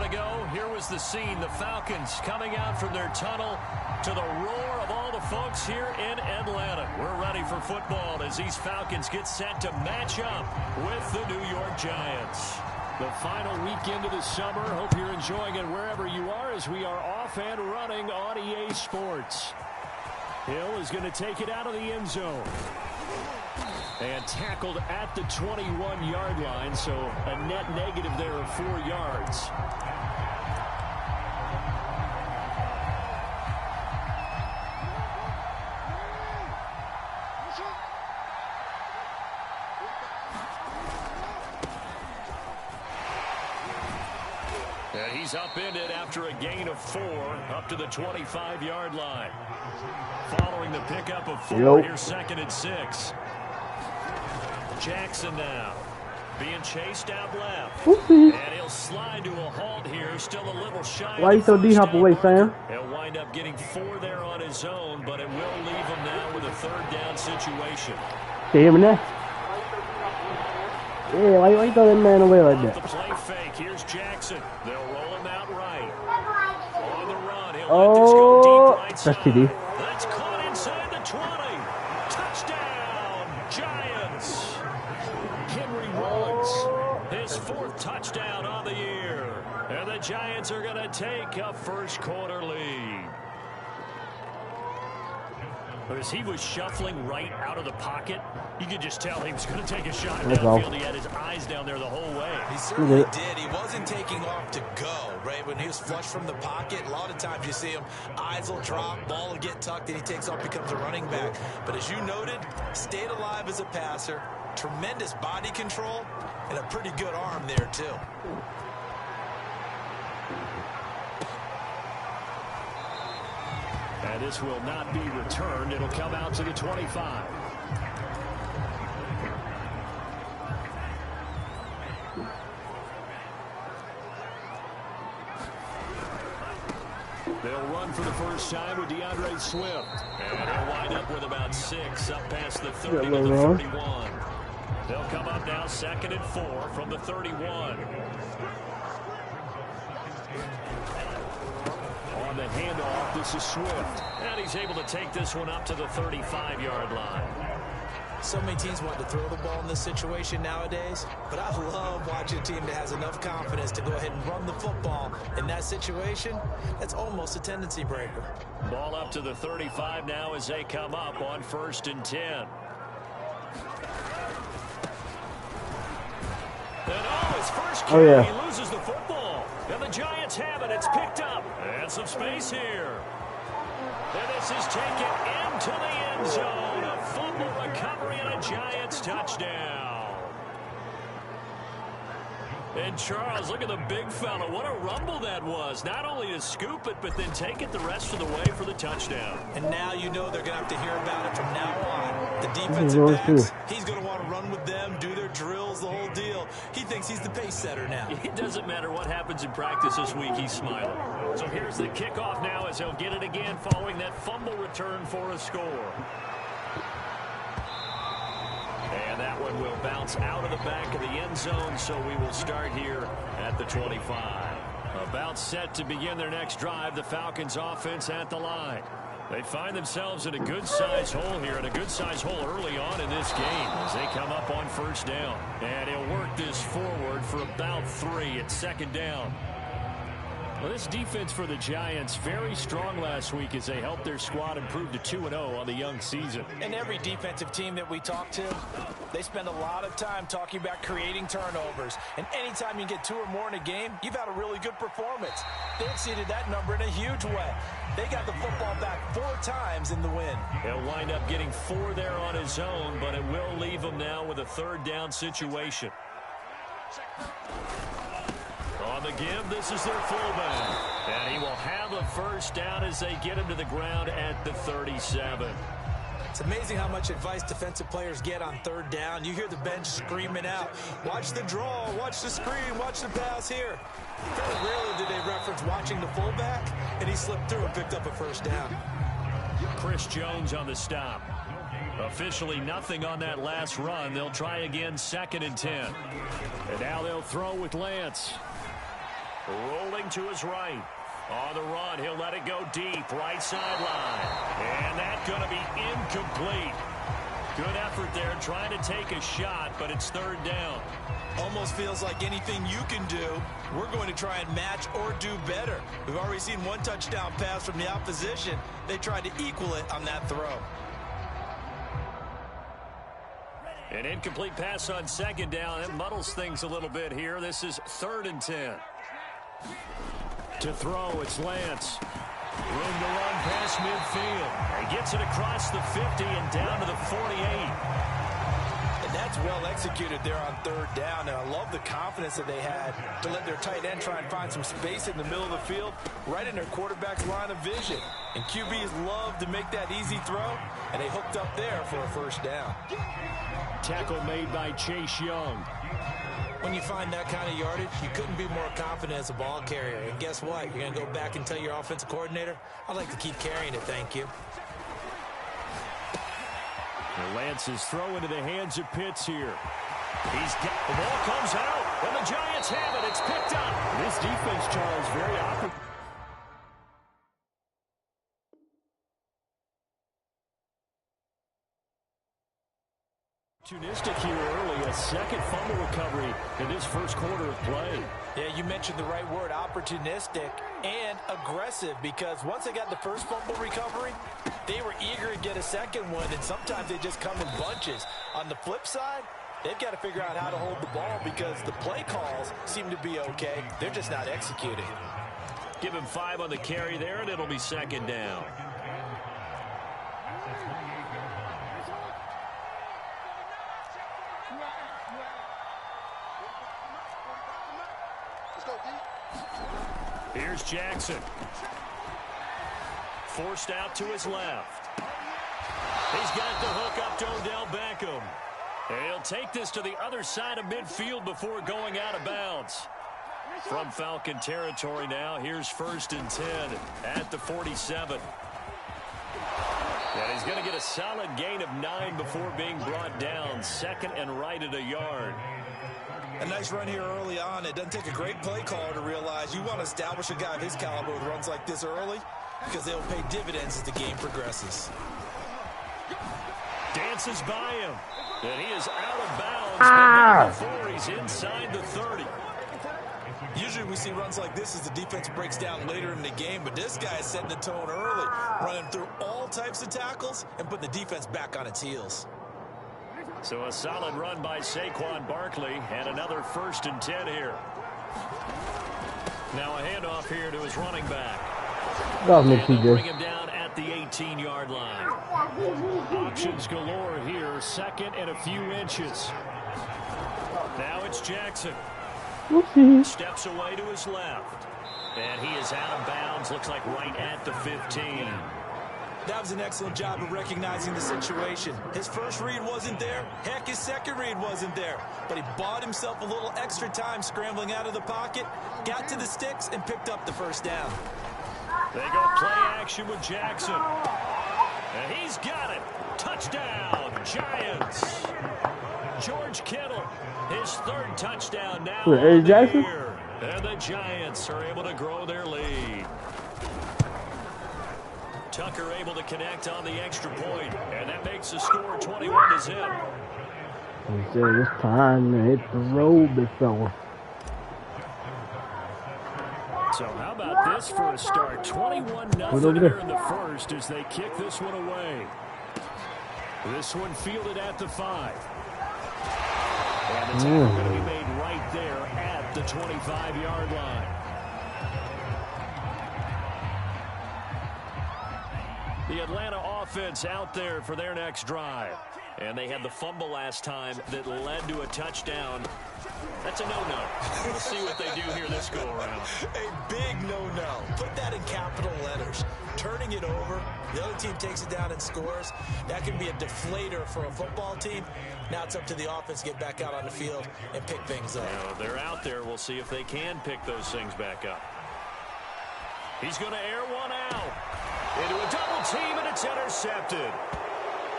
ago, here was the scene. The Falcons coming out from their tunnel to the roar of all the folks here in Atlanta. We're ready for football as these Falcons get set to match up with the New York Giants. The final weekend of the summer. Hope you're enjoying it wherever you are as we are off and running on EA Sports. Hill is going to take it out of the end zone. And tackled at the 21-yard line, so a net negative there of 4 yards. And he's upended after a gain of 4 up to the 25-yard line. Following the pickup of 4, here's 2nd and 6. Jackson now being chased out left. And he'll slide to a halt here. Still a little shy. Why you so D-hop away, Sam? He'll wind up getting 4 there on his own, but it will leave him now with a 3rd down situation. Can you hear me now? Yeah, why you throw that man away like that? The play fake. Here's Jackson. They'll roll him out right. On the run. He'll let this go deep right that's TD. That's caught inside the 20. Touchdown, Giants. Henry Rollins, his 4th touchdown on the year. And the Giants are going to take a first-quarter lead. But as he was shuffling right out of the pocket, you could just tell he was going to take a shot downfield. He had his eyes down there the whole way. He certainly did. He wasn't taking off to go, right? When he was flushed from the pocket, a lot of times you see him, eyes will drop, ball will get tucked, and he takes off, becomes a running back. But as you noted, stayed alive as a passer, tremendous body control, and a pretty good arm there, too. And this will not be returned. It'll come out to the 25. They'll run for the first time with DeAndre Swift. And they'll wind up with about 6 up past the 30 to the 31. They'll come up now 2nd and 4 from the 31. On the handoff, this is Swift. And he's able to take this one up to the 35-yard line. So many teams want to throw the ball in this situation nowadays, but I love watching a team that has enough confidence to go ahead and run the football. In that situation, that's almost a tendency breaker. Ball up to the 35 now as they come up on 1st and 10. And his first carry, he loses the football. And the Giants have it. It's picked up. And some space here. And this is taken into the end zone. A fumble recovery and a Giants touchdown. And Charles, look at the big fella. What a rumble that was. Not only to scoop it, but then take it the rest of the way for the touchdown. And now you know they're going to have to hear about it from now on. The defensive backs, he's going to want to run with them, do their drills, the whole deal. He thinks he's the pace setter now. It doesn't matter what happens in practice this week. He's smiling. So here's the kickoff now as he'll get it again following that fumble return for a score. And that one will bounce out of the back of the end zone, so we will start here at the 25. About set to begin their next drive, the Falcons offense at the line. They find themselves in a good-sized hole here, and a good-sized hole early on in this game as they come up on 1st down. And he'll work this forward for about 3 at 2nd down. Well, this defense for the Giants very strong last week as they helped their squad improve to 2-0 on the young season. And every defensive team that we talk to, they spend a lot of time talking about creating turnovers. And anytime you get 2 or more in a game, you've had a really good performance. They exceeded that number in a huge way. They got the football back 4 times in the win. He'll wind up getting 4 there on his own, but it will leave him now with a 3rd down situation. On the give, this is their fullback. And he will have a 1st down as they get him to the ground at the 37. It's amazing how much advice defensive players get on 3rd down. You hear the bench screaming out, watch the draw, watch the screen, watch the pass here. Very rarely do they reference watching the fullback, and he slipped through and picked up a 1st down. Chris Jones on the stop. Officially nothing on that last run. They'll try again 2nd and 10. And now they'll throw with Lance. Rolling to his right. On the run, he'll let it go deep, right sideline. And that's going to be incomplete. Good effort there, trying to take a shot, but it's third down. Almost feels like anything you can do, we're going to try and match or do better. We've already seen one touchdown pass from the opposition. They tried to equal it on that throw. An incomplete pass on second down. That muddles things a little bit here. This is 3rd and 10. To throw, it's Lance. Room to run past midfield. He gets it across the 50 and down to the 48. And that's well executed there on third down. And I love the confidence that they had to let their tight end try and find some space in the middle of the field, right in their quarterback's line of vision. And QBs love to make that easy throw, and they hooked up there for a first down. Tackle made by Chase Young. When you find that kind of yardage, you couldn't be more confident as a ball carrier. And guess what? You're going to go back and tell your offensive coordinator, I'd like to keep carrying it, thank you. And Lance's throw into the hands of Pitts here. The ball comes out, and the Giants have it. It's picked up. This defense, Charles, very opportune. Opportunistic here early, a second fumble recovery in this first quarter of play. Yeah, you mentioned the right word, opportunistic and aggressive, because once they got the first fumble recovery, they were eager to get a second one, and sometimes they just come in bunches. On the flip side, they've got to figure out how to hold the ball because the play calls seem to be okay. They're just not executing. Give him 5 on the carry there, and it'll be second down. Here's Jackson. Forced out to his left. He's got the hook up to Odell Beckham. He'll take this to the other side of midfield before going out of bounds. From Falcon territory now, here's 1st and 10 at the 47. And he's going to get a solid gain of 9 before being brought down. 2nd and right at a yard. A nice run here early on. It doesn't take a great play caller to realize you want to establish a guy of his caliber with runs like this early because they'll pay dividends as the game progresses. Dances by him. And he is out of bounds. But before he's inside the 30. Usually we see runs like this as the defense breaks down later in the game, but this guy is setting the tone early, running through all types of tackles and putting the defense back on its heels. So a solid run by Saquon Barkley and another 1st and 10 here. Now a handoff here to his running back. Bring him down at the 18-yard line. Options galore here. 2nd and a few inches. Now it's Jackson. Steps away to his left. And he is out of bounds. Looks like right at the 15. That was an excellent job of recognizing the situation. His first read wasn't there. Heck, his second read wasn't there. But he bought himself a little extra time scrambling out of the pocket, got to the sticks, and picked up the first down. They go play action with Jackson. And he's got it. Touchdown, Giants. George Kittle, his 3rd touchdown now on the year. And the Giants are able to grow their lead. Tucker able to connect on the extra point, and that makes the score 21-0. He said it's time to hit the road, big fella. So how about this for a start? 21-0 here in the first as they kick this one away. This one fielded at the 5. And the tackle going to be made right there at the 25-yard line. The Atlanta offense out there for their next drive. And they had the fumble last time that led to a touchdown. That's a no-no. We'll see what they do here this go-around. A big no-no. Put that in capital letters. Turning it over, the other team takes it down and scores. That can be a deflator for a football team. Now it's up to the offense to get back out on the field and pick things up. They're out there. We'll see if they can pick those things back up. He's going to air one out. Into a double team, and it's intercepted.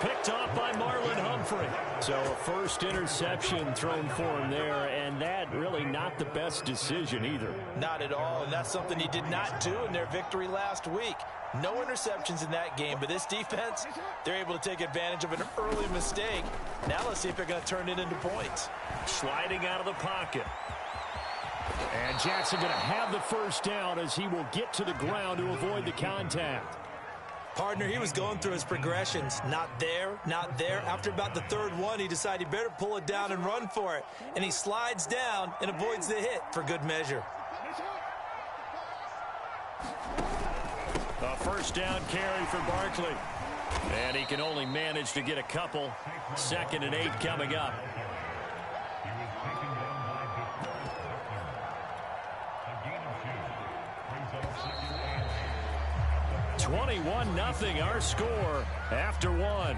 Picked off by Marlon Humphrey. So a first interception thrown for him there, and that really not the best decision either. Not at all, and that's something he did not do in their victory last week. No interceptions in that game, but this defense, they're able to take advantage of an early mistake. Now let's see if they're going to turn it into points. Sliding out of the pocket. And Jackson going to have the first down as he will get to the ground to avoid the contact. Partner, he was going through his progressions. Not there, not there. After about the third one, he decided he better pull it down and run for it. And he slides down and avoids the hit for good measure. A first down carry for Barkley. And he can only manage to get a couple. 2nd and 8 coming up. $21-0 our score after one.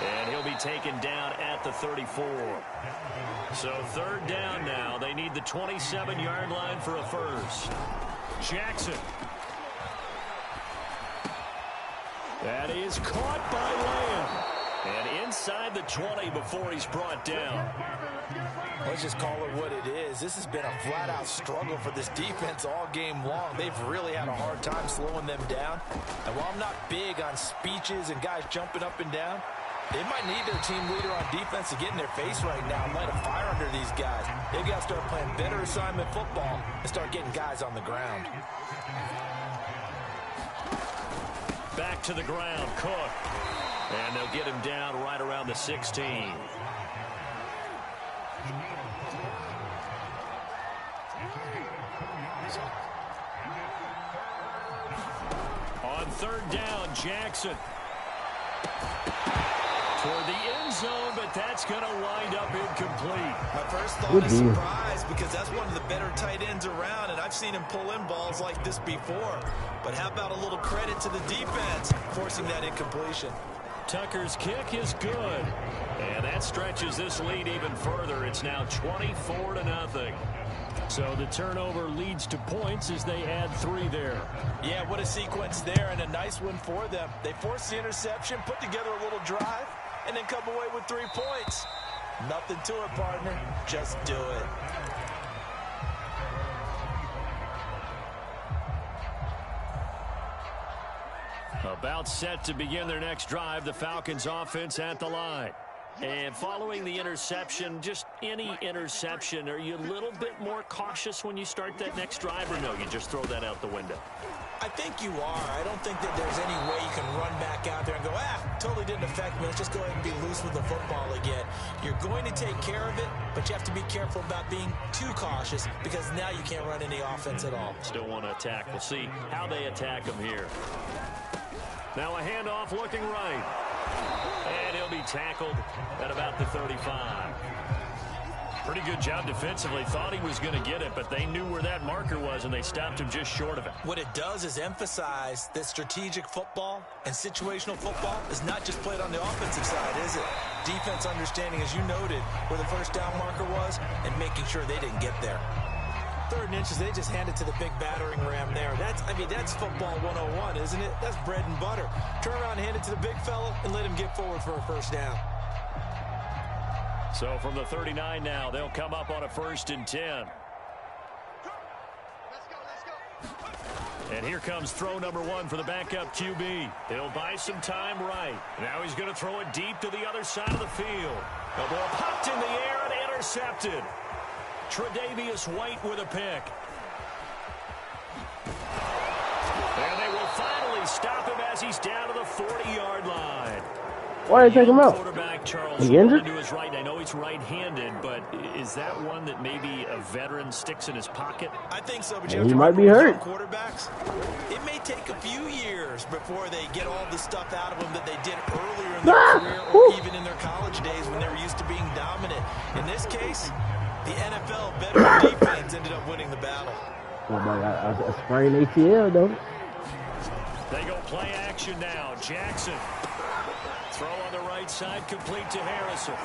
And he'll be taken down at the 34. So 3rd down now. They need the 27-yard line for a first. Jackson. That is caught by Lamb. And inside the 20 before he's brought down. Let's just call it what it is. This has been a flat-out struggle for this defense all game long. They've really had a hard time slowing them down. And while I'm not big on speeches and guys jumping up and down, they might need their team leader on defense to get in their face right now and light a fire under these guys. They've got to start playing better assignment football and start getting guys on the ground. Back to the ground, Cook. And they'll get him down right around the 16. On 3rd down, Jackson. Toward the end zone, but that's going to wind up incomplete. My first thought is surprise because that's one of the better tight ends around, and I've seen him pull in balls like this before. But how about a little credit to the defense forcing that incompletion? Tucker's kick is good. And that stretches this lead even further. It's now 24-0. So the turnover leads to points as they add 3 there. Yeah, what a sequence there and a nice one for them. They forced the interception, put together a little drive, and then come away with 3 points. Nothing to it, partner. Just do it. About set to begin their next drive, the Falcons offense at the line. And following the interception, just any interception, are you a little bit more cautious when you start that next drive, or no, you just throw that out the window? I think you are. I don't think that there's any way you can run back out there and go, totally didn't affect me. Let's just go ahead and be loose with the football again. You're going to take care of it, but you have to be careful about being too cautious because now you can't run any offense at all. Still want to attack. We'll see how they attack them here. Now a handoff looking right. And he'll be tackled at about the 35. Pretty good job defensively. Thought he was going to get it, but they knew where that marker was, and they stopped him just short of it. What it does is emphasize that strategic football and situational football is not just played on the offensive side, is it? Defense understanding, as you noted, where the first down marker was and making sure they didn't get there. 3rd and inches, they just handed to the big battering ram there. That's football 101, isn't it? That's bread and butter. Turn around, hand it to the big fella, and let him get forward for a first down. So from the 39 now, they'll come up on a 1st and 10. And here comes throw number 1 for the backup QB. He'll buy some time right. Now he's going to throw it deep to the other side of the field. The ball popped in the air and intercepted. Tre'Davious White with a pick. And they will finally stop him as he's down to the 40-yard line. Why did they take him out? Quarterback Charles He injured? to his right. I know he's right-handed, but is that one that maybe a veteran sticks in his pocket? I think so, but he might be hurt. Quarterbacks, it may take a few years before they get all the stuff out of them that they did earlier in their career or even in their college days when they were used to being dominant. In this case, the NFL veteran defense ended up winning the battle. Oh my God, I sprained ACL though. They go play action now. Jackson. Throw on the right side, complete to Harrison.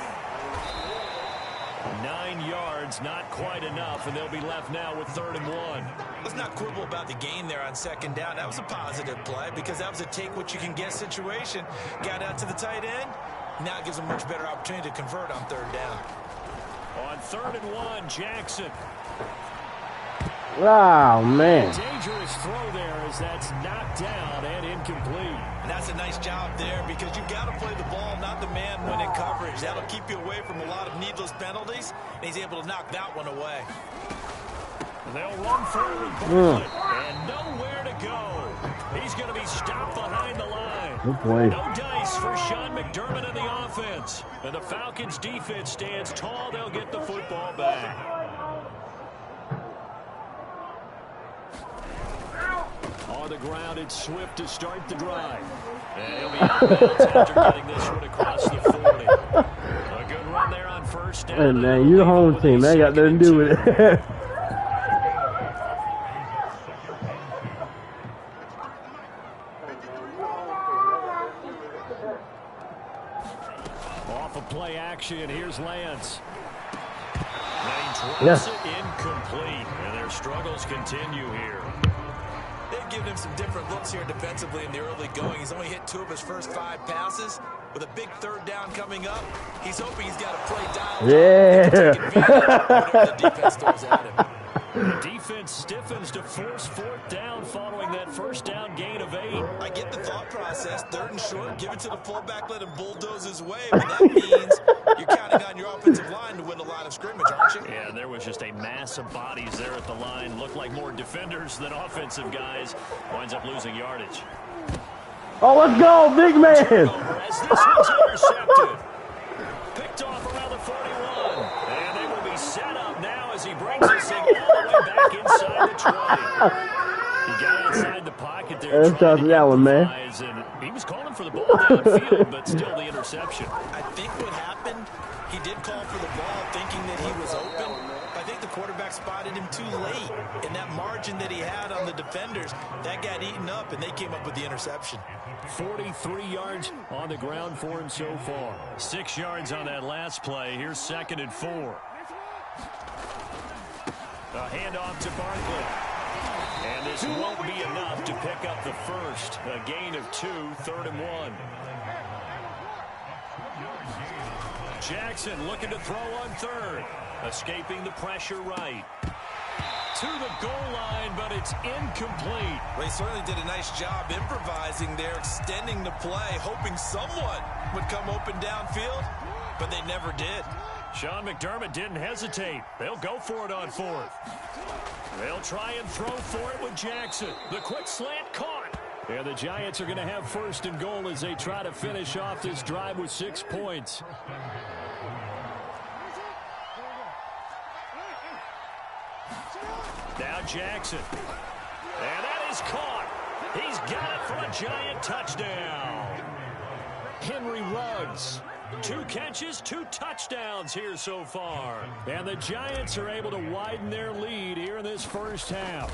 9 yards, not quite enough, and they'll be left now with 3rd and 1. Let's not quibble about the gain there on 2nd down. That was a positive play because that was a take-what-you-can-get situation. Got out to the tight end. Now it gives them a much better opportunity to convert on 3rd down. On 3rd and 1, Jackson. Oh, man. Dangerous throw there as that's knocked down and incomplete. And that's a nice job there because you've got to play the ball, not the man when in coverage. That'll keep you away from a lot of needless penalties, and he's able to knock that one away. They'll run forward, and nowhere to go. He's going to be stopped behind the line. Good play. No dice for Sean McDermott and the offense. And the Falcons defense stands tall. They'll get the football back. On the ground, it's Swift to start the drive. And he'll be out of bounds after getting this one across the 40. A good run there on 1st down. Hey, man, you're the home team. That got nothing to do with it. Off of play action, here's Lance. He drops it incomplete, and their struggles continue here. They've given him some different looks here defensively in the early going. He's only hit 2 of his first 5 passes. With a big 3rd down coming up, he's hoping he's got a play dialed. Yeah. The defense throws at him. The defense stiffens to force 4th down following that 1st down gain of 8. I get the thought process. 3rd and short, give it to the fullback, let him bulldoze his way. But that means you're counting on your offensive line to win the line of scrimmage, aren't you? Yeah, there was just a mass of bodies there at the line. Looked like more defenders than offensive guys. Winds up losing yardage. Oh, let's go, big man. As this one's intercepted. Picked off around the 41. And they will be set up now as he brings this thing all the way back inside the 20. He got outside the pocket there. Let's talk that one, man. And he was calling for the ball downfield, but still the interception. I think what happened, he did call for the ball thinking that he was open. I think the quarterback spotted him too late. And that margin that he had on the defenders, that got eaten up, and they came up with the interception. 43 yards on the ground for him so far. 6 yards on that last play. Here's 2nd and 4. A handoff to Barkley. And this won't be enough to pick up the first. A gain of 2, 3rd and 1. Jackson looking to throw on 3rd. Escaping the pressure right. To the goal line, but it's incomplete. Well, he certainly did a nice job improvising there, extending the play, hoping someone would come open downfield, but they never did. Sean McDermott didn't hesitate. They'll go for it on 4th. They'll try and throw for it with Jackson. The quick slant caught. And the Giants are going to have 1st and goal as they try to finish off this drive with 6 points. Now Jackson. And that is caught. He's got it for a Giant touchdown. Henry Ruggs. 2 catches, 2 touchdowns here so far. And the Giants are able to widen their lead here in this 1st half.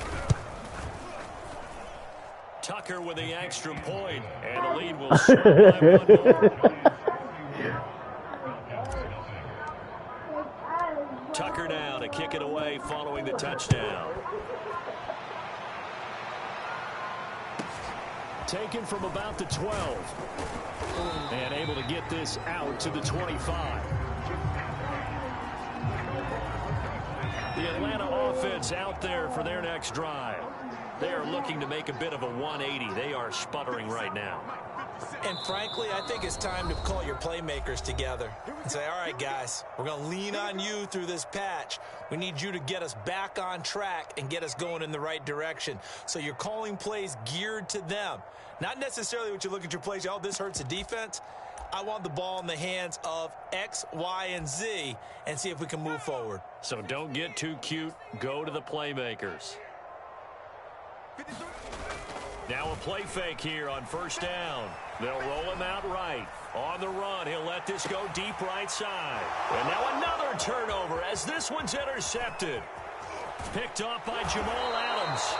Tucker with the extra point, and the lead will swing by 1 more. Tucker now to kick it away following the touchdown. Taken from about the 12. And able to get this out to the 25. The Atlanta offense out there for their next drive. They are looking to make a bit of a 180. They are sputtering right now. And frankly, I think it's time to call your playmakers together and say, all right, guys, we're going to lean on you through this patch. We need you to get us back on track and get us going in the right direction. So you're calling plays geared to them. Not necessarily what you look at your plays, oh, this hurts the defense. I want the ball in the hands of X, Y, and Z and see if we can move forward. So don't get too cute. Go to the playmakers. Now a play fake here on 1st down. They'll roll him out right. On the run, he'll let this go deep right side. And now another turnover as this one's intercepted. Picked off by Jamal Adams.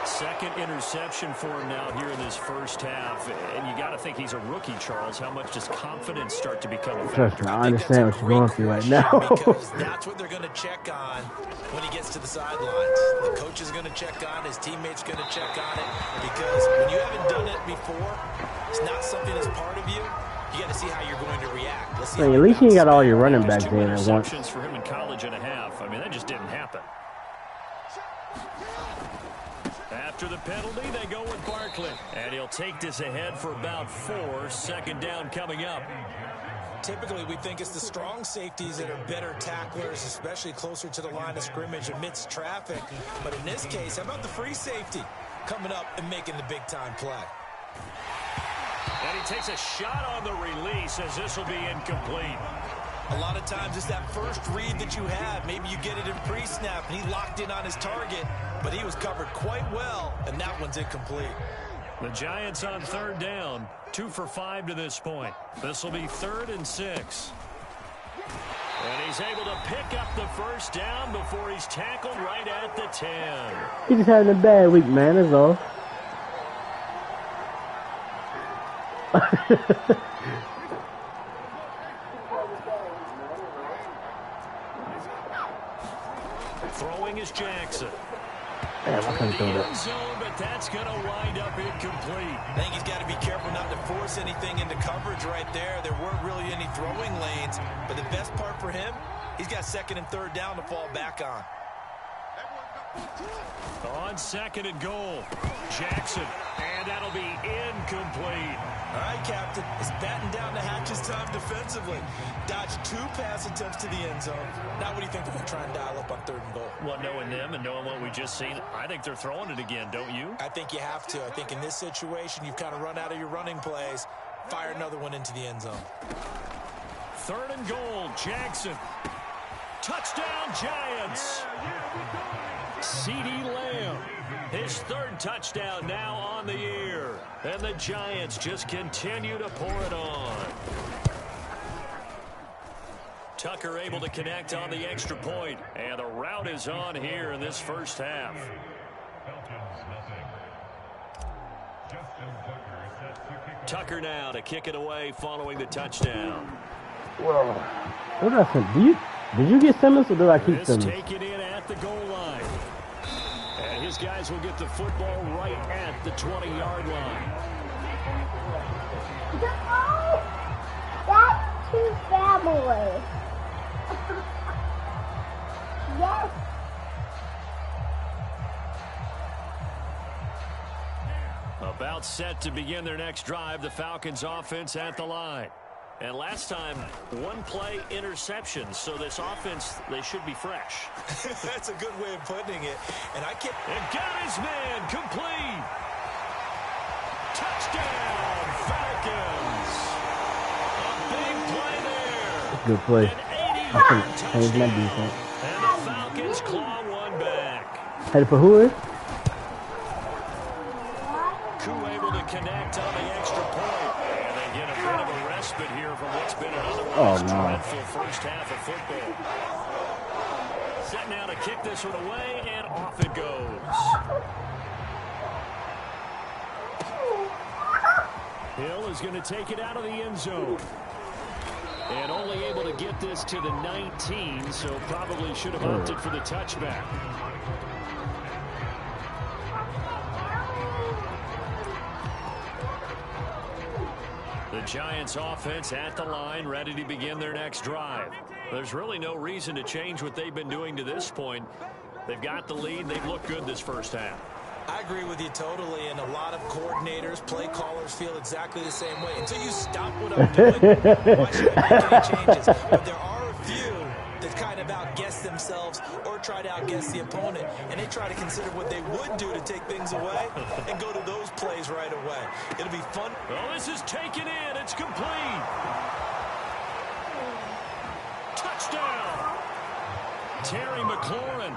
Second interception for him now here in this first half. And you got to think he's a rookie, Charles. How much does confidence start to become a factor? I understand what you're going through right now. Because that's what they're going to check on when he gets to the sidelines. The coach is going to check on, his teammates going to check on it. Because when you haven't done it before, it's not something that's part of you. You got to see how you're going to react. Let's see. At least you got all your running backs in at once. For him in college and a half. I mean, that just didn't happen. After the penalty, they go with Barkley. And he'll take this ahead for about 4. Second down coming up. Typically, we think it's the strong safeties that are better tacklers, especially closer to the line of scrimmage amidst traffic. But in this case, how about the free safety coming up and making the big-time play? And he takes a shot on the release as this will be incomplete. A lot of times it's that first read that you have. Maybe you get it in pre-snap, and he locked in on his target, but he was covered quite well, and that one's incomplete. The Giants on third down, 2 for 5 to this point. This will be 3rd and 6. And he's able to pick up the first down before he's tackled right at the 10. He's just having a bad week, man, that's all. Throwing is Jackson. Damn, I couldn't throw that. Zone, but that's going to wind up incomplete. I think he's got to be careful not to force anything into coverage right there. There weren't really any throwing lanes, but the best part for him, he's got 2nd and 3rd down to fall back on. On 2nd and goal, Jackson, and that'll be incomplete. All right, Captain, it's batten down the hatches time defensively. Dodged 2 pass attempts to the end zone. Now what do you think they're going to try and dial up on 3rd and goal? Well, knowing them and knowing what we just seen, I think they're throwing it again, don't you? I think you have to. I think in this situation, you've kind of run out of your running plays. Fire another one into the end zone. 3rd and goal, Jackson. Touchdown, Giants. CeeDee Lamb, his 3rd touchdown now on the year. And the Giants just continue to pour it on. Tucker able to connect on the extra point. And the route is on here in this first half. Tucker now to kick it away following the touchdown. Whoa. What did I say? Did you get Simmons or did I keep Simmons? Take it in at the goal line. And his guys will get the football right at the 20-yard line. That's two families. Yes. About set to begin their next drive, the Falcons offense at the line. And last time, 1 play interception, so this offense, they should be fresh. That's a good way of putting it. And I can't... And got his man complete. Touchdown, Falcons. A big play there. Good play. I can change my defense. And the Falcons claw one back. Headed for who is? Koo able to connect on the extra point. And they get a bit of a respite here from what's been an otherwise dreadful first half of football. Set now to kick this one away, and off it goes. Hill is going to take it out of the end zone. And only able to get this to the 19, so probably should have opted for the touchback. The Giants offense at the line, ready to begin their next drive. There's really no reason to change what they've been doing to this point. They've got the lead. They've looked good this first half. I agree with you totally, and a lot of coordinators, play callers feel exactly the same way. Until you stop what I'm doing, why should I make any changes? But there are a few that kind of outguess themselves or try to outguess the opponent, and they try to consider what they would do to take things away and go to those plays right away. It'll be fun. Oh, this is taken in. It's complete. Touchdown. Terry McLaurin,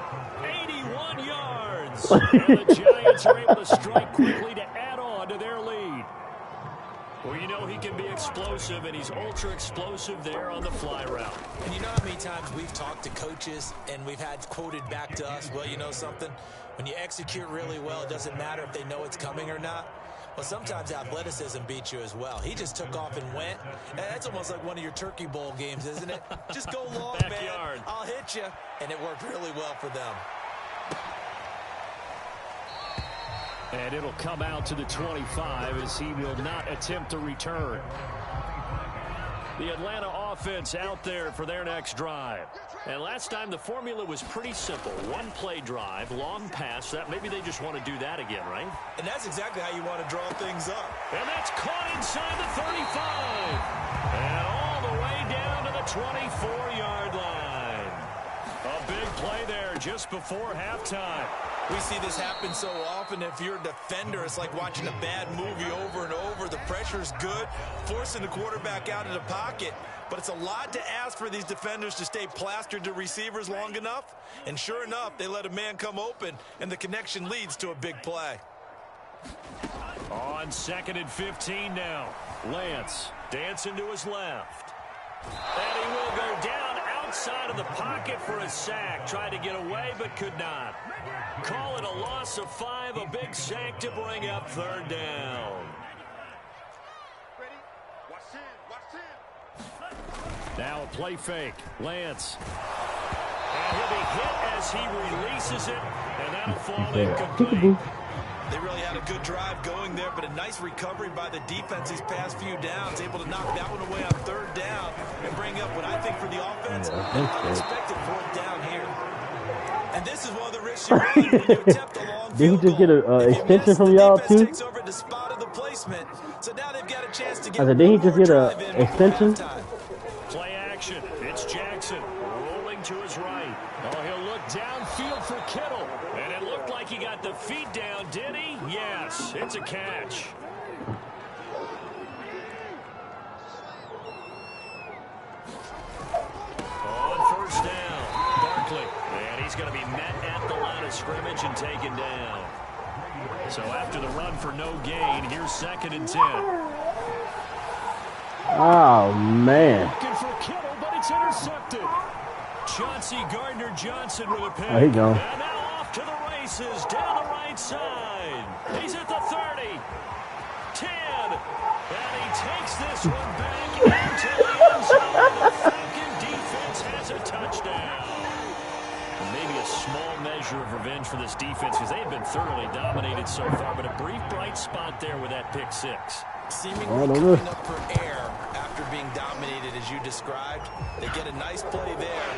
81 yards. And the Giants are able to strike quickly to add on to their lead. Well, you know he can be explosive, and he's ultra explosive there on the fly route. And you know how many times we've talked to coaches and we've had quoted back to us, well, you know something? When you execute really well, it doesn't matter if they know it's coming or not. Well, sometimes athleticism beats you as well. He just took off and went. That's almost like one of your Turkey Bowl games, isn't it? Just go long, Backyard. man. I'll hit you. And it worked really well for them. And it'll come out to the 25 as he will not attempt to return. The Atlanta offense out there for their next drive. And last time the formula was pretty simple. One play drive, long pass. That maybe they just want to do that again, right? And that's exactly how you want to draw things up. And that's caught inside the 35. And all the way down to the 24-yard line. A big play there just before halftime. We see this happen so often. If you're a defender, it's like watching a bad movie over and over. The pressure's good, forcing the quarterback out of the pocket. But it's a lot to ask for these defenders to stay plastered to receivers long enough. And sure enough, they let a man come open, and the connection leads to a big play. On 2nd and 15 now. Lance dancing to his left. And he will go down outside of the pocket for a sack. Tried to get away, but could not. Call it a loss of 5, a big sack to bring up 3rd down. Now a play fake. Lance. And he'll be hit as he releases it, and that'll fall incomplete. They really had a good drive going there, but a nice recovery by the defense these past few downs, able to knock that one away on 3rd down and bring up what I think for the offense, an unexpected 4th down here. And this is one of the risks you run when you attempt a long Did he just get an extension from y'all too? Takes over the spot of the placement. So now they've got a chance to get I said, did he just get an extension? Play action. It's Jackson rolling to his right. Oh, he'll look downfield for Kittle. And it looked like he got the feet down, did he? Yes, it's a catch. On 1st down, Barkley. And he's going to be met at the line of scrimmage and taken down. So after the run for no gain, here's 2nd and 10. Oh, man. Looking for Kittle, but it's intercepted. Chauncey Gardner-Johnson with a pick. There you go. And now off to the races down the right side. He's at the 30. 10. And he takes this one back into the end zone. The Falcon defense has a touchdown. Maybe a small measure of revenge for this defense because they've been thoroughly dominated so far, but a brief bright spot there with that pick 6. Seemingly coming up for air after being dominated as you described. They get a nice play there.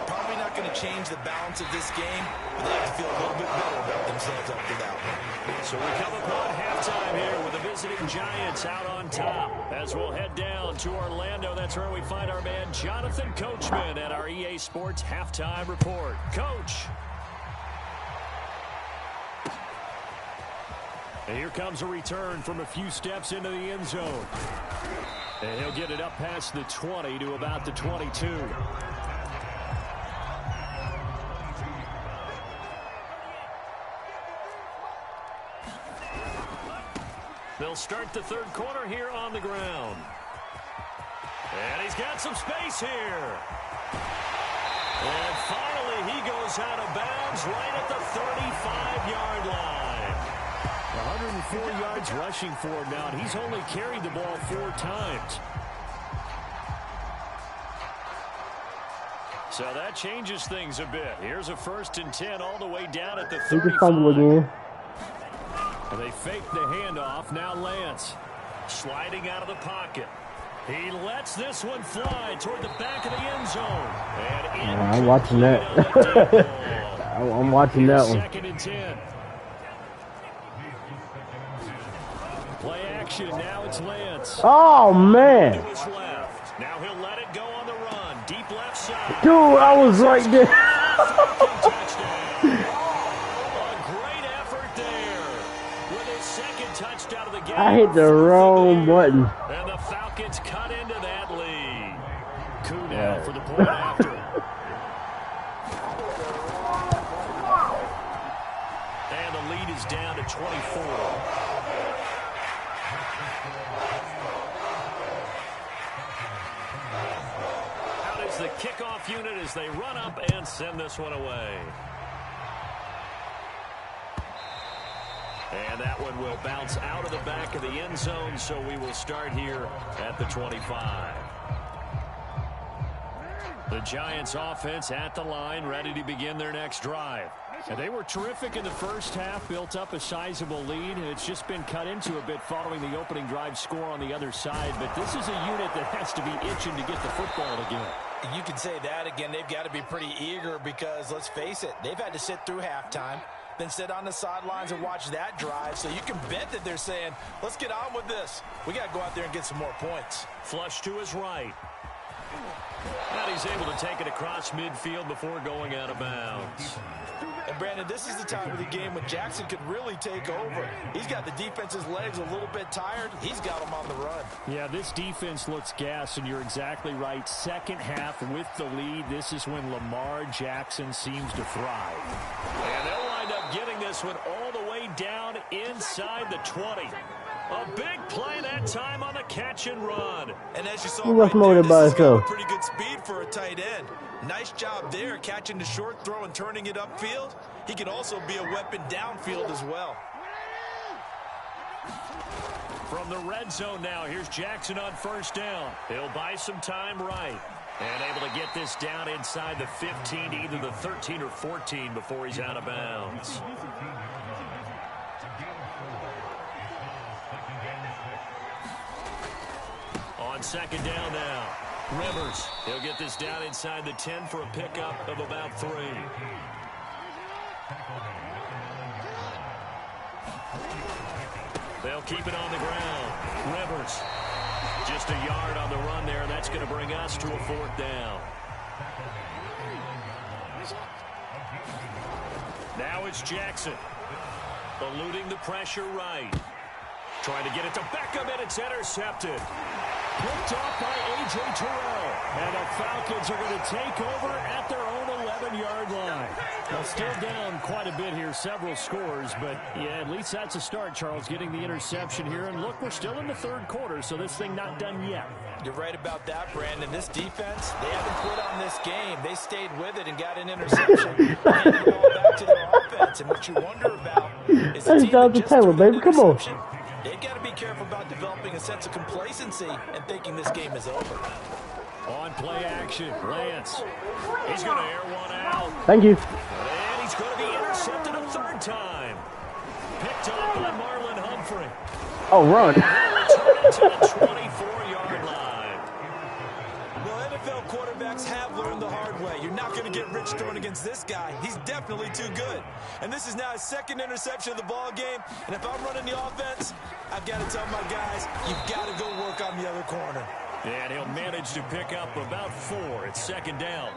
Probably not going to change the balance of this game, but they have to feel a little bit better about themselves after that one. So we come upon halftime here with the visiting Giants out on top. As we'll head down to Orlando, that's where we find our man Jonathan Coachman at our EA Sports Halftime Report. Coach. And here comes a return from a few steps into the end zone. And he'll get it up past the 20 to about the 22. They'll start the 3rd quarter here on the ground. And he's got some space here. And finally, he goes out of bounds right at the 35-yard line. 104 yards rushing for him now, and he's only carried the ball 4 times. So that changes things a bit. Here's a 1st and 10 all the way down at the 35. And they fake the handoff. Now Lance sliding out of the pocket. He lets this one fly toward the back of the end zone. And I'm watching that. I'm watching that one. 2nd and 10. Play action. Now it's Lance. Oh, man. To his left. Now he'll let it go on the run. Deep left side. Dude, I was right there. I hit the wrong button. And the Falcons cut into that lead. Coup now for the point after. And the lead is down to 24. is the kickoff unit as they run up and send this one away. And that one will bounce out of the back of the end zone, so we will start here at the 25. The Giants offense at the line, ready to begin their next drive. And they were terrific in the first half, built up a sizable lead, and it's just been cut into a bit following the opening drive score on the other side. But this is a unit that has to be itching to get the football again. You can say that again. They've got to be pretty eager because, let's face it, they've had to sit through halftime, then sit on the sidelines and watch that drive. So you can bet that they're saying, let's get on with this. We got to go out there and get some more points. Flush to his right. And he's able to take it across midfield before going out of bounds. And, Brandon, this is the time of the game when Jackson could really take over. He's got the defense's legs a little bit tired. He's got them on the run. Yeah, this defense looks gassed, and you're exactly right. Second half with the lead, this is when Lamar Jackson seems to thrive. And they'll wind up getting this one all the way down inside the 20. A big play that time on the catch and run. And as you saw right there, this is got himself. pretty good speed for a tight end. Nice job there, catching the short throw and turning it upfield. He can also be a weapon downfield as well. From the red zone now, here's Jackson on first down. He'll buy some time right. And able to get this down inside the 15, either the 13 or 14 before he's out of bounds. On second down now, Rivers. He'll get this down inside the 10 for a pickup of about 3. They'll keep it on the ground. Rivers. Just a yard on the run there. That's going to bring us to a 4th down. Now it's Jackson. Eluding the pressure right. Trying to get it to Beckham, and it's intercepted. Picked off by A.J. Terrell. And the Falcons are going to take over at their own 11-yard line. Well, still down quite a bit here, several scores, but yeah, at least that's a start, Charles, getting the interception here. And look, we're still in the third quarter, so this thing not done yet. You're right about that, Brandon. This defense, they haven't quit on this game. They stayed with it and got an interception. Handed it all back to their offense. And what you wonder about is the team that just threw an interception. They've got to be careful about developing a sense of complacency and thinking this game is over. On play action, Lance. He's going to air one out. Thank you. And he's going to be intercepted a 3rd time. Picked off by Marlon Humphrey. Oh, run. Return to the 24-yard line. Well, NFL quarterbacks have learned the hard way. You're not going to get rich throwing against this guy. He's definitely too good. And this is now his 2nd interception of the ball game. And if I'm running the offense, I've got to tell my guys, you've got to go work on the other corner. And he'll manage to pick up about 4. It's 2nd down.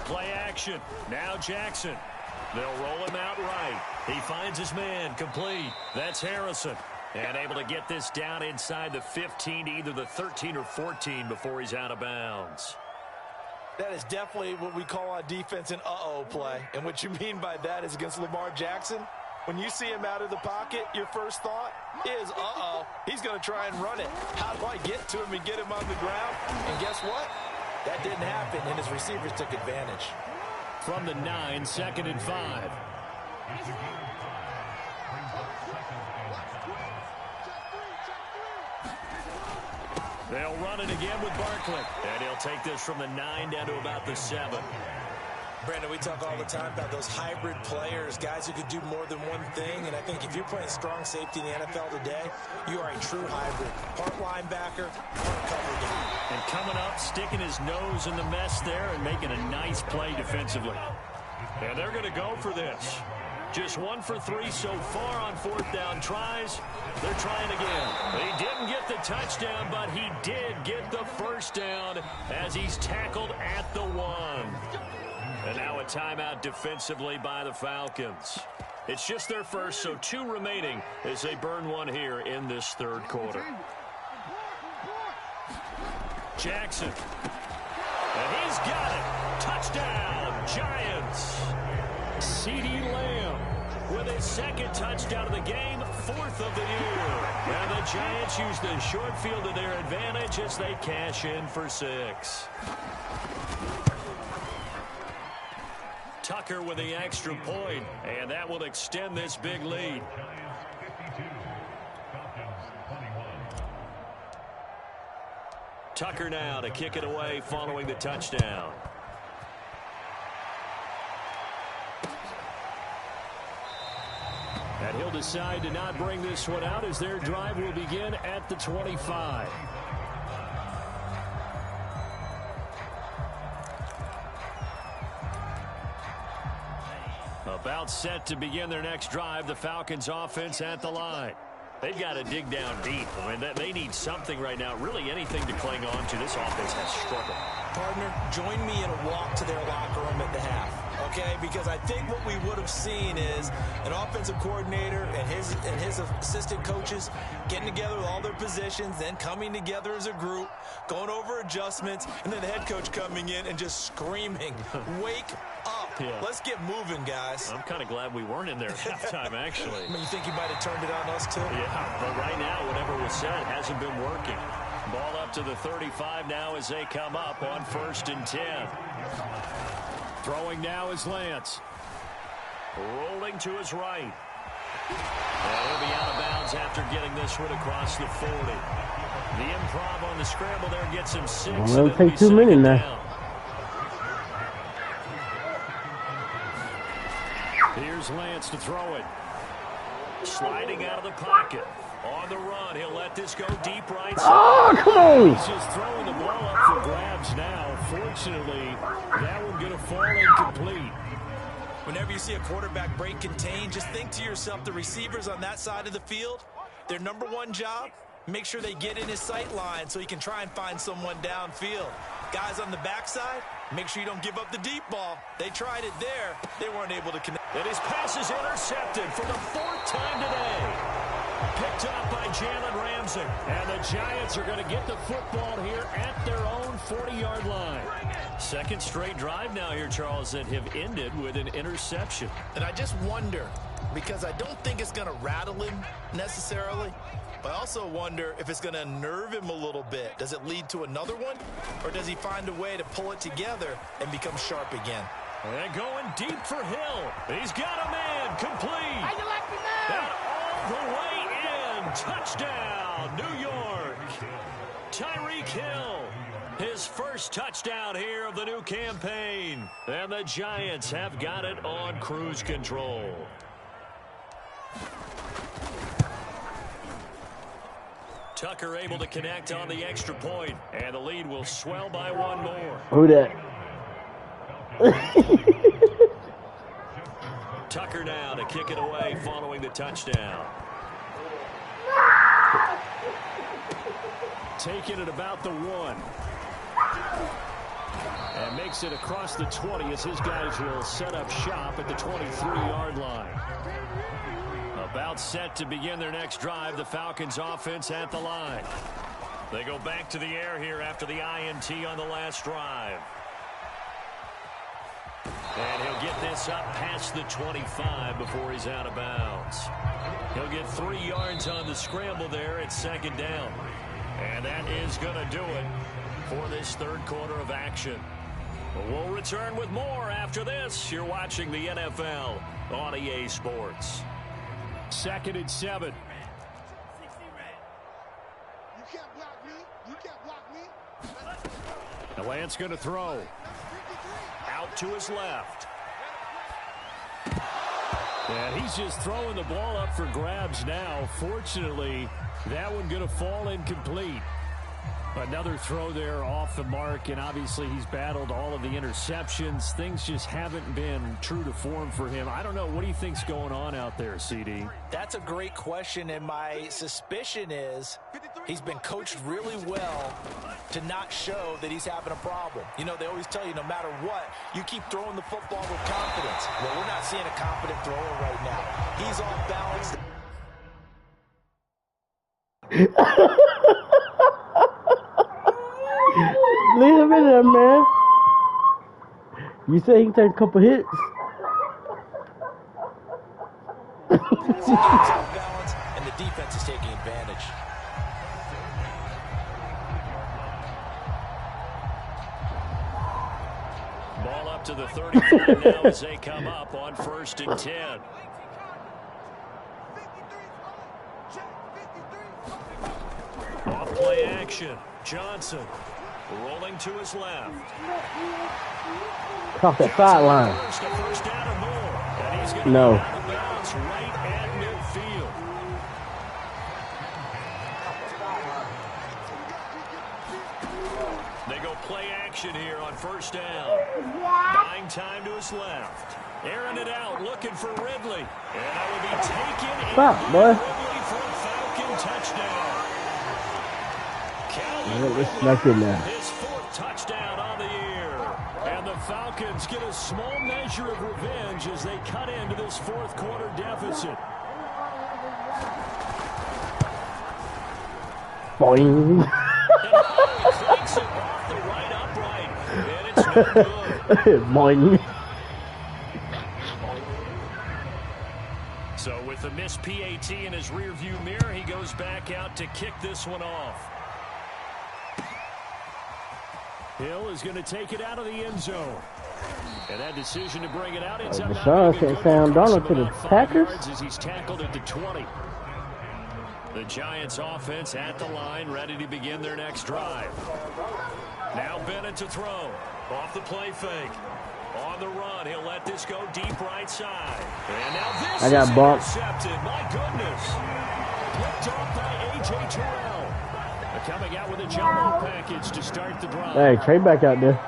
Play action. Now Jackson. They'll roll him out right. He finds his man complete. That's Harrison. And able to get this down inside the 15, either the 13 or 14 before he's out of bounds. That is definitely what we call on defense an uh-oh play. And what you mean by that is against Lamar Jackson, when you see him out of the pocket, your first thought is, uh-oh, he's going to try and run it. How do I get to him and get him on the ground? And guess what? That didn't happen, and his receivers took advantage. From the 9, 2nd and 5. They'll run it again with Barkley. And he'll take this from the 9 down to about the 7. Brandon, we talk all the time about those hybrid players, guys who could do more than one thing. And I think if you're playing strong safety in the NFL today, you are a true hybrid. Part linebacker, part cover guy. And coming up, sticking his nose in the mess there and making a nice play defensively. And they're going to go for this. Just 1 for 3 so far on 4th down tries. They're trying again. He didn't get the touchdown, but he did get the 1st down as he's tackled at the 1. And now a timeout defensively by the Falcons. It's just their first, so 2 remaining as they burn 1 here in this 3rd quarter. Jackson. And he's got it. Touchdown, Giants. CeeDee Lamb with his 2nd touchdown of the game, 4th of the year. And the Giants use the short field to their advantage as they cash in for 6. Tucker with the extra point, and that will extend this big lead. Tucker now to kick it away following the touchdown. And he'll decide to not bring this one out as their drive will begin at the 25. About set to begin their next drive, the Falcons offense at the line. They've got to dig down deep. I mean, they need something right now, really anything to cling on to. This offense has struggled. Partner, join me in a walk to their locker room at the half, okay? Because I think what we would have seen is an offensive coordinator and his assistant coaches getting together with all their positions, then coming together as a group, going over adjustments, and then the head coach coming in and just screaming, wake up. Yeah. Let's get moving, guys. I'm kind of glad we weren't in there at halftime, actually. I mean, you think you might have turned it on us, too? Yeah, but right now, whatever was said hasn't been working. Ball up to the 35 now as they come up on 1st and 10. Throwing now is Lance. Rolling to his right. And he'll be out of bounds after getting this one across the 40. The improv on the scramble there gets him 6. Well, it'll take 2 minutes now. Here's Lance to throw it. Sliding out of the pocket. On the run, he'll let this go deep right side. Oh, come on! He's just throwing the ball up for grabs now. Fortunately, that one's going to fall incomplete. Whenever you see a quarterback break contain, just think to yourself, the receivers on that side of the field, their number one job, make sure they get in his sight line so he can try and find someone downfield. Guys on the backside, make sure you don't give up the deep ball. They tried it there. They weren't able to connect. And his pass is intercepted for the 4th time today. Picked up by Jalen Ramsey. And the Giants are going to get the football here at their own 40-yard line. Second straight drive now here, Charles, that have ended with an interception. And I just wonder, because I don't think it's going to rattle him necessarily, but I also wonder if it's going to unnerve him a little bit. Does it lead to another one? Or does he find a way to pull it together and become sharp again? And going deep for Hill. He's got a man complete. How you like me now? And all the way in. Touchdown, New York. Tyreek Hill. His first touchdown here of the new campaign. And the Giants have got it on cruise control. Tucker able to connect on the extra point, and the lead will swell by 1 more. Who that? Tucker now to kick it away following the touchdown. Taking it about the 1. And makes it across the 20 as his guys will set up shop at the 23-yard line. About set to begin their next drive, the Falcons offense at the line. They go back to the air here after the INT on the last drive. And he'll get this up past the 25 before he's out of bounds. He'll get 3 yards on the scramble there at 2nd down. And that is going to do it for this 3rd quarter of action. We'll return with more after this. You're watching the NFL on EA Sports. 2nd and 7. You can't block me. You can't block me. The Lance going to throw. Out to his left. And he's just throwing the ball up for grabs now. Fortunately, that one going to fall incomplete. Another throw there off the mark, and obviously he's battled all of the interceptions. Things just haven't been true to form for him. I don't know. What do you think's going on out there, CD? That's a great question, and my suspicion is he's been coached really well to not show that he's having a problem. You know, they always tell you no matter what, you keep throwing the football with confidence. Well, we're not seeing a confident thrower right now. He's off balance. Leave him in there, man. You say he can take a couple hits. He's off balance, and the defense is taking advantage. up to the 35 now as they come up on 1st and 10. Off play action. Johnson rolling to his left. Cross that sideline. First down and more. And he's going No. to out of bounds right at midfield. They go play action here on 1st down. Buying time to his left. Airing it out, looking for Ridley. And that will be taken Stop, in boy. Ridley for a Falcon touchdown. Let's snuck in there. His 4th touchdown on the year. And the Falcons get a small measure of revenge as they cut into this 4th quarter deficit. Boing. And cranks it off the right upright. And it's no good. Boing. So with the missed PAT in his rearview mirror, he goes back out to kick this one off. Hill is going to take it out of the end zone. And that decision to bring it out ends up not Deshaun being sent good. Sam Costs Darnold him to the about 5 Packers. yards as he's tackled at the 20. The Giants offense at the line, ready to begin their next drive. Now Bennett to throw. Off the play fake. On the run, he'll let this go deep right side. And now this I got is bumped. intercepted. My goodness. Picked off by A.J. Terrell. Coming out with a jumbo package to start the drive. Hey, Trey back out there.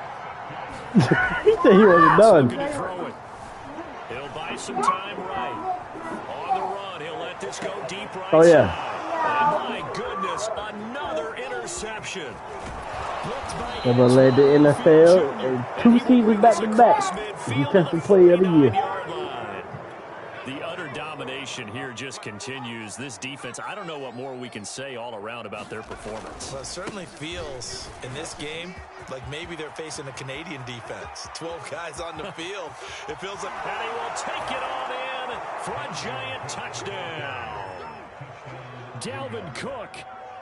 He said he wasn't done. Looking to throw it. He'll buy some time right. On the run, he'll let this go deep right Oh, yeah. side. And my goodness, another interception. Never led the NFL in 2 seasons back-to-back. Defensive player of the year. The utter domination here just continues. This defense, I don't know what more we can say all around about their performance. Well, it certainly feels in this game like maybe they're facing a Canadian defense. 12 guys on the field. It feels like... And he will take it on in for a giant touchdown. Dalvin Cook,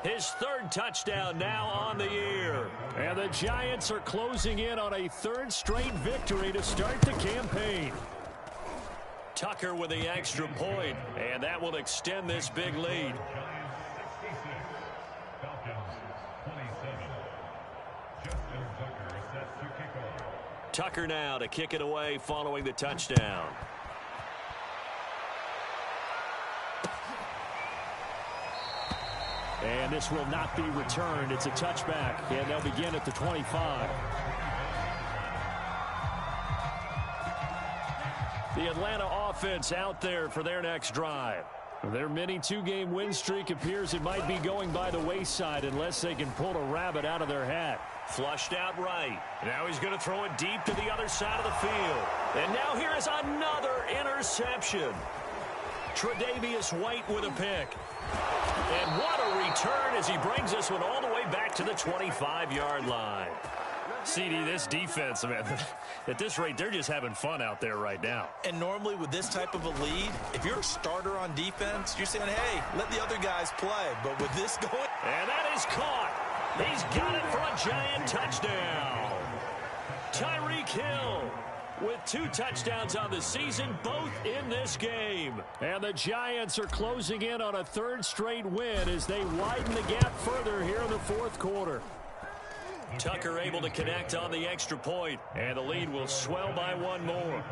his 3rd touchdown now on the year. And the Giants are closing in on a 3rd straight victory to start the campaign. Tucker with the extra point, and that will extend this big lead. Tucker now to kick it away following the touchdown. And this will not be returned. It's a touchback, and they'll begin at the 25. The Atlanta offense out there for their next drive. Their mini 2-game win streak appears it might be going by the wayside unless they can pull a rabbit out of their hat. Flushed out right. Now he's going to throw it deep to the other side of the field. And now here is another interception. Tre'Davious White with a pick. And what a return as he brings this one all the way back to the 25-yard line. CD, this defense, man, at this rate, they're just having fun out there right now. And normally with this type of a lead, if you're a starter on defense, you're saying, hey, let the other guys play. But with this going... And that is caught. He's got it for a giant touchdown. Tyreek Hill with 2 touchdowns on the season, both in this game. And the Giants are closing in on a 3rd straight win as they widen the gap further here in the 4th quarter. Tucker able to connect on the extra point, and the lead will swell by 1 more.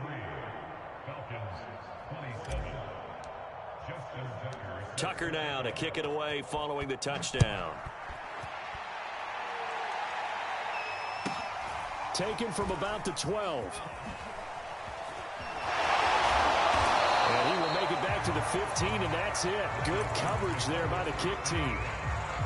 Tucker now to kick it away following the touchdown. Taken from about the 12. And he will make it back to the 15, and that's it. Good coverage there by the kick team.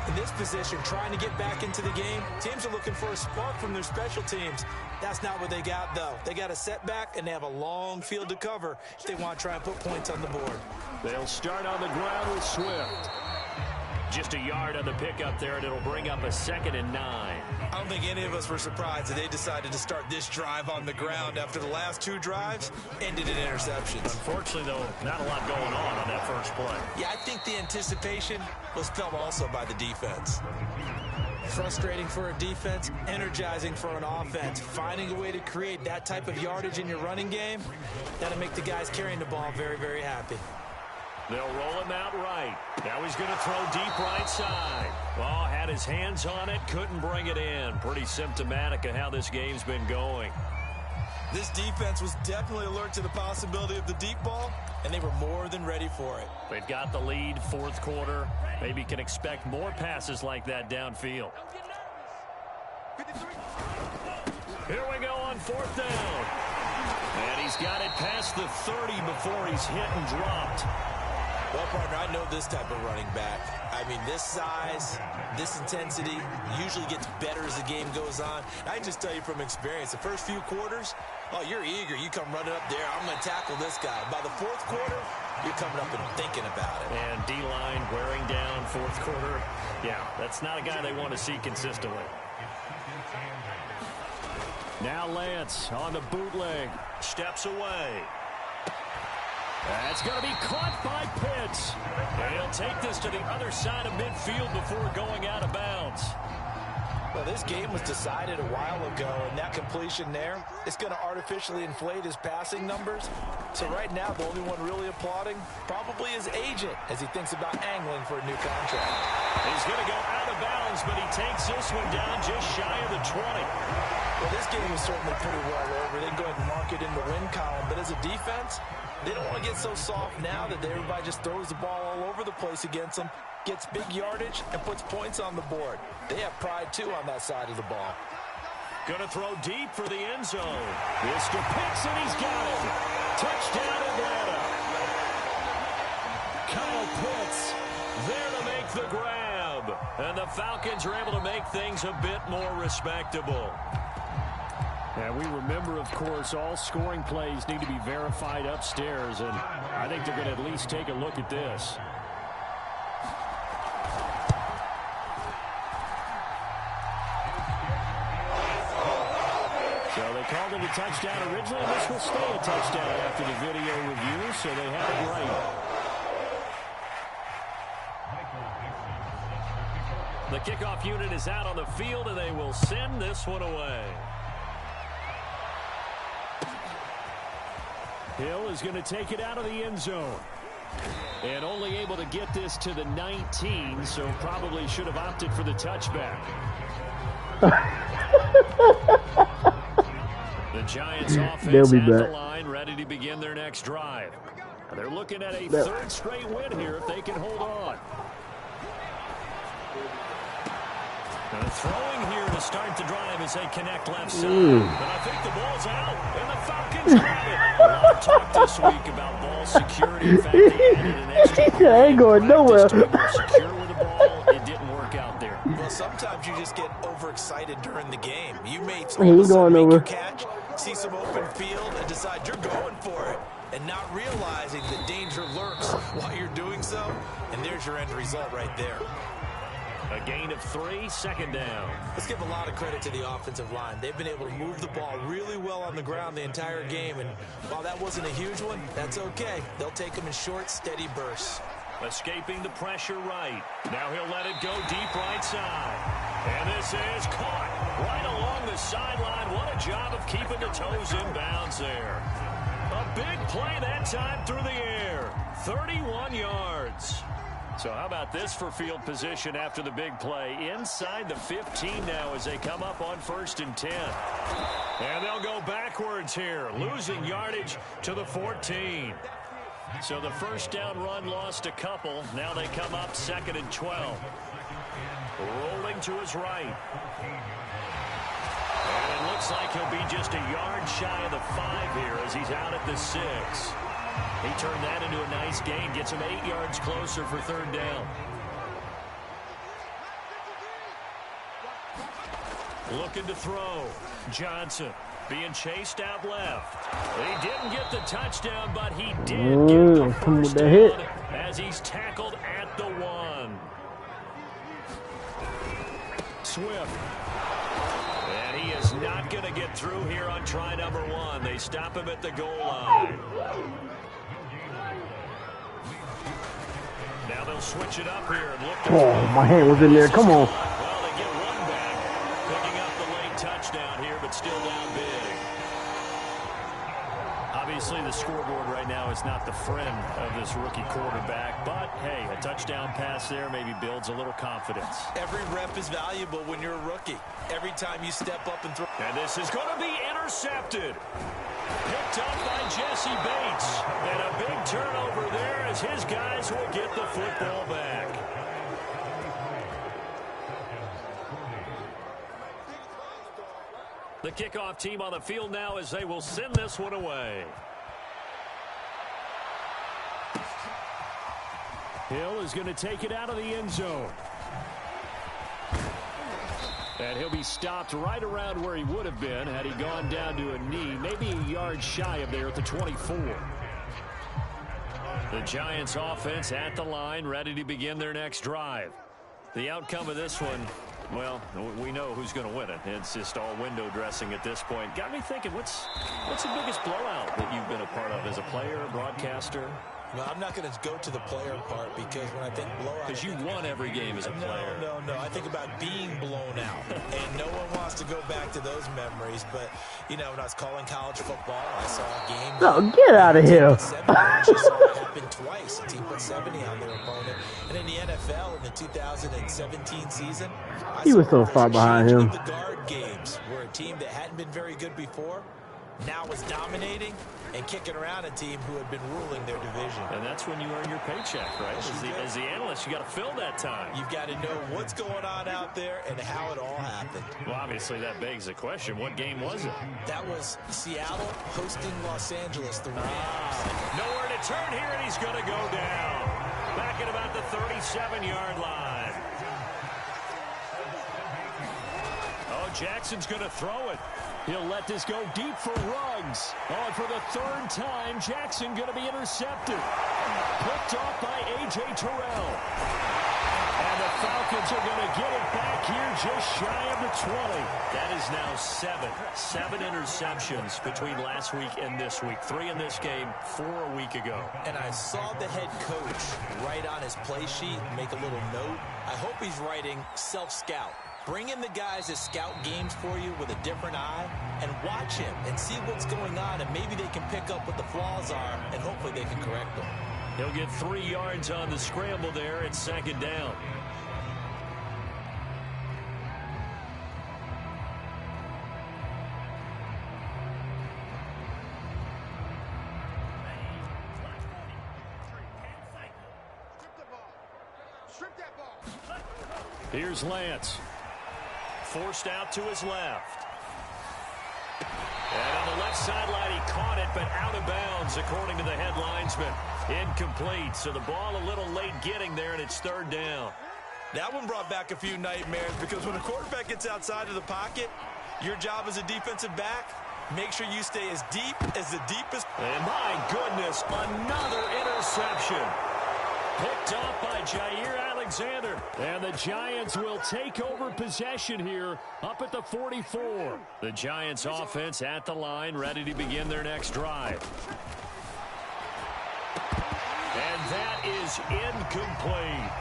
In this position, trying to get back into the game, teams are looking for a spark from their special teams. That's not what they got, though. They got a setback, and they have a long field to cover if they want to try and put points on the board. They'll start on the ground with Swift. Just a yard on the pickup there, and it'll bring up a 2nd and 9. I don't think any of us were surprised that they decided to start this drive on the ground after the last 2 drives ended in interceptions. Unfortunately, though, not a lot going on that first play. Yeah, I think the anticipation was felt also by the defense. Frustrating for a defense, energizing for an offense. Finding a way to create that type of yardage in your running game, that'll make the guys carrying the ball very, very happy. They'll roll him out right. Now he's going to throw deep right side. Oh, had his hands on it, couldn't bring it in. Pretty symptomatic of how this game's been going. This defense was definitely alert to the possibility of the deep ball, and they were more than ready for it. They've got the lead, 4th quarter. Maybe can expect more passes like that downfield. Here we go on 4th down. And he's got it past the 30 before he's hit and dropped. Well, partner, I know this type of running back. I mean, this size, this intensity usually gets better as the game goes on. I can just tell you from experience, the first few quarters, oh, you're eager. You come running up there. I'm going to tackle this guy. By the 4th quarter, you're coming up and thinking about it. And D-line wearing down 4th quarter. Yeah, that's not a guy they want to see consistently. Now Lance on the bootleg. Steps away. That's going to be caught by Pitts. And he'll take this to the other side of midfield before going out of bounds. Well, this game was decided a while ago, and that completion there, it's going to artificially inflate his passing numbers. So right now, the only one really applauding probably his agent as he thinks about angling for a new contract. He's going to go out of bounds, but he takes this one down just shy of the 20. Well, this game was certainly pretty well over. They can go ahead and mark it in the win column, but as a defense, they don't want to get so soft now that everybody just throws the ball all over the place against them, gets big yardage, and puts points on the board. They have pride, too, on that side of the ball. Going to throw deep for the end zone. Mr. Pitts, and he's got him. Touchdown, Atlanta. Kyle Pitts there to make the grab. And the Falcons are able to make things a bit more respectable. And we remember, of course, all scoring plays need to be verified upstairs, and I think they're going to at least take a look at this. So they called it a touchdown originally. This will stay a touchdown after the video review, so they have it right. The kickoff unit is out on the field, and they will send this one away. Hill is going to take it out of the end zone. And only able to get this to the 19, so probably should have opted for the touchback. The Giants offense at the line, ready to begin their next drive. They're looking at a 3rd straight win here if they can hold on. And throwing here to start the drive as they connect left side. But I think the ball's out, and the Falcons grab it. A lot of talk this week about ball security. In fact, they added an extra I ain't going nowhere. to be more secure with the ball. It didn't work out there. Well, sometimes you just get overexcited during the game. You may going make a catch, see some open field, and decide you're going for it. And not realizing that danger lurks while you're doing so. And there's your end result right there. A gain of 3, 2nd down. Let's give a lot of credit to the offensive line. They've been able to move the ball really well on the ground the entire game. And while that wasn't a huge one, that's okay. They'll take them in short, steady bursts. Escaping the pressure right. Now he'll let it go deep right side. And this is caught right along the sideline. What a job of keeping the toes in bounds there. A big play that time through the air. 31 yards. So how about this for field position after the big play? Inside the 15 now as they come up on 1st and 10. And they'll go backwards here, losing yardage to the 14. So the 1st down run lost a couple. Now they come up 2nd and 12. Rolling to his right. And it looks like he'll be just a yard shy of the 5 here as he's out at the 6. He turned that into a nice gain, gets him 8 yards closer for 3rd down. Looking to throw. Johnson being chased out left. He didn't get the touchdown, but he did get the 1st down as he's tackled at the 1. Swift. And he is not going to get through here on try number 1. They stop him at the goal line. Now they'll switch it up here and look. Oh, my hand was in there. Come on. Well, they get one back, picking up the late touchdown here, but still down big. Obviously, the scoreboard right now is not the friend of this rookie quarterback, but hey, a touchdown pass there maybe builds a little confidence. Every rep is valuable when you're a rookie. Every time you step up and throw. And this is going to be intercepted. Picked up by Jesse Bates. And a big turnover there as his guys will get the football back. The kickoff team on the field now as they will send this one away. Hill is going to take it out of the end zone. And he'll be stopped right around where he would have been had he gone down to a knee, maybe a yard shy of there at the 24. The Giants offense at the line, ready to begin their next drive. The outcome of this one, well, we know who's going to win it. It's just all window dressing at this point. Got me thinking, what's the biggest blowout that you've been a part of as a player, broadcaster? Well, I'm not going to go to the player part because when I think blowout... Because you won every game as a player. No. I think about being blown out. And no one wants to go back to those memories. But, you know, when I was calling college football, I saw a game... No, get out of here. I just saw it happen twice. A team put 70 on their opponent. And in the NFL, in the 2017 season... He was so far behind him. The guard games where a team that hadn't been very good before now was dominating and kicking around a team who had been ruling their division. And that's when you earn your paycheck, right? As the analyst, you got to fill that time. You've got to know what's going on out there and how it all happened. Well, obviously, that begs the question, what game was it? That was Seattle hosting Los Angeles, the Rams. Nowhere to turn here, and he's going to go down. Back at about the 37-yard line. Oh, Jackson's going to throw it. He'll let this go deep for Ruggs. Oh, and for the third time, Jackson going to be intercepted. Picked off by A.J. Terrell. And the Falcons are going to get it back here just shy of the 20. That is now seven interceptions between last week and this week. 3 in this game, 4 a week ago. And I saw the head coach write on his play sheet, make a little note. I hope he's writing self-scout. Bring in the guys that scout games for you with a different eye and watch him and see what's going on, and maybe they can pick up what the flaws are, and hopefully they can correct them. He'll get 3 yards on the scramble there at second down. Strip that ball. Here's Lance. Forced out to his left. And on the left sideline, he caught it, but out of bounds, according to the head linesman. Incomplete, so the ball a little late getting there, and it's third down. That one brought back a few nightmares because when a quarterback gets outside of the pocket, your job as a defensive back, make sure you stay as deep as the deepest. And my goodness, another interception. Picked off by Jair Alexander. And the Giants will take over possession here up at the 44. The Giants offense at the line, ready to begin their next drive. And that is incomplete.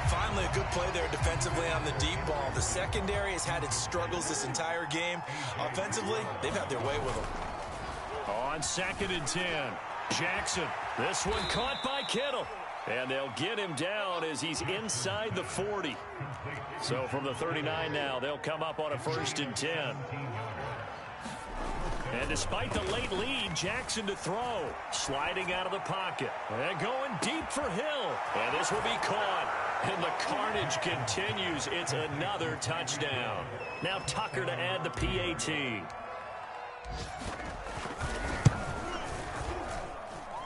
Finally, a good play there defensively on the deep ball. The secondary has had its struggles this entire game. Offensively, they've had their way with them. On 2nd and 10, Jackson. This one caught by Kittle. And they'll get him down as he's inside the 40. So from the 39 now, they'll come up on a 1st and 10. And despite the late lead, Jackson to throw. Sliding out of the pocket. And going deep for Hill. And this will be caught. And the carnage continues. It's another touchdown. Now Tucker to add the PAT.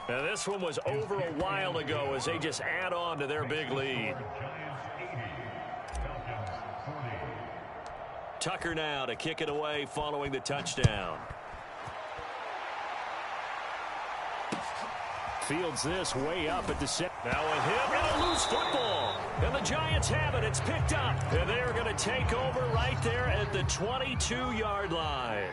Now this one was over a while ago as they just add on to their big lead. Tucker now to kick it away following the touchdown. Fields this way up at the set. Now with him, and a loose football. football. And the Giants have it. It's picked up. And they're going to take over right there at the 22-yard line.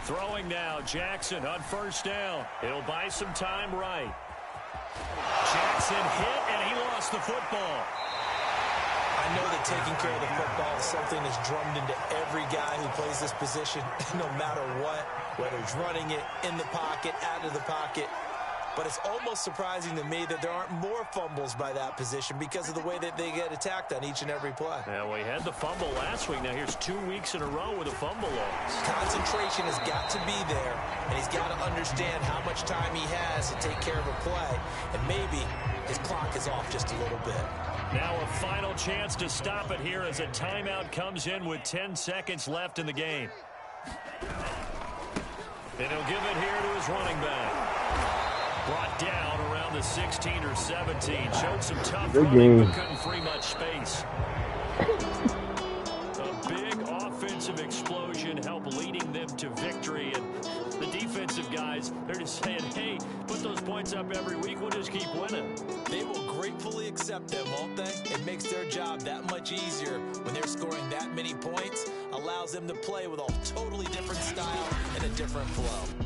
Throwing now, Jackson on first down. He'll buy some time right. Jackson hit, and he lost the football. I know that taking care of the football is something that's drummed into every guy who plays this position, no matter what, whether he's running it in the pocket, out of the pocket. But it's almost surprising to me that there aren't more fumbles by that position because of the way that they get attacked on each and every play. Yeah, we had the fumble last week. Now here's 2 weeks in a row with a fumble loss. Concentration has got to be there, and he's got to understand how much time he has to take care of a play, and maybe his clock is off just a little bit. Now a final chance to stop it here as a timeout comes in with 10 seconds left in the game. And he'll give it here to his running back. Brought down around the 16 or 17. Showed some tough running, but couldn't free much space. A big offensive explosion helped leading them to victory. And the defensive guys, they're just saying, hey, put those points up every week. We'll just keep winning. They will gratefully accept them, won't they? It makes their job that much easier when they're scoring that many points. Allows them to play with a totally different style and a different flow.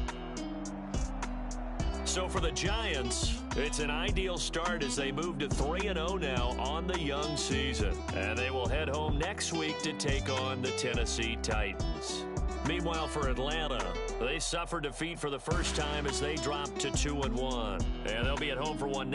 So for the Giants, it's an ideal start as they move to 3-0 now on the young season. And they will head home next week to take on the Tennessee Titans. Meanwhile, for Atlanta, they suffered defeat for the first time as they dropped to 2-1. And they'll be at home for one next.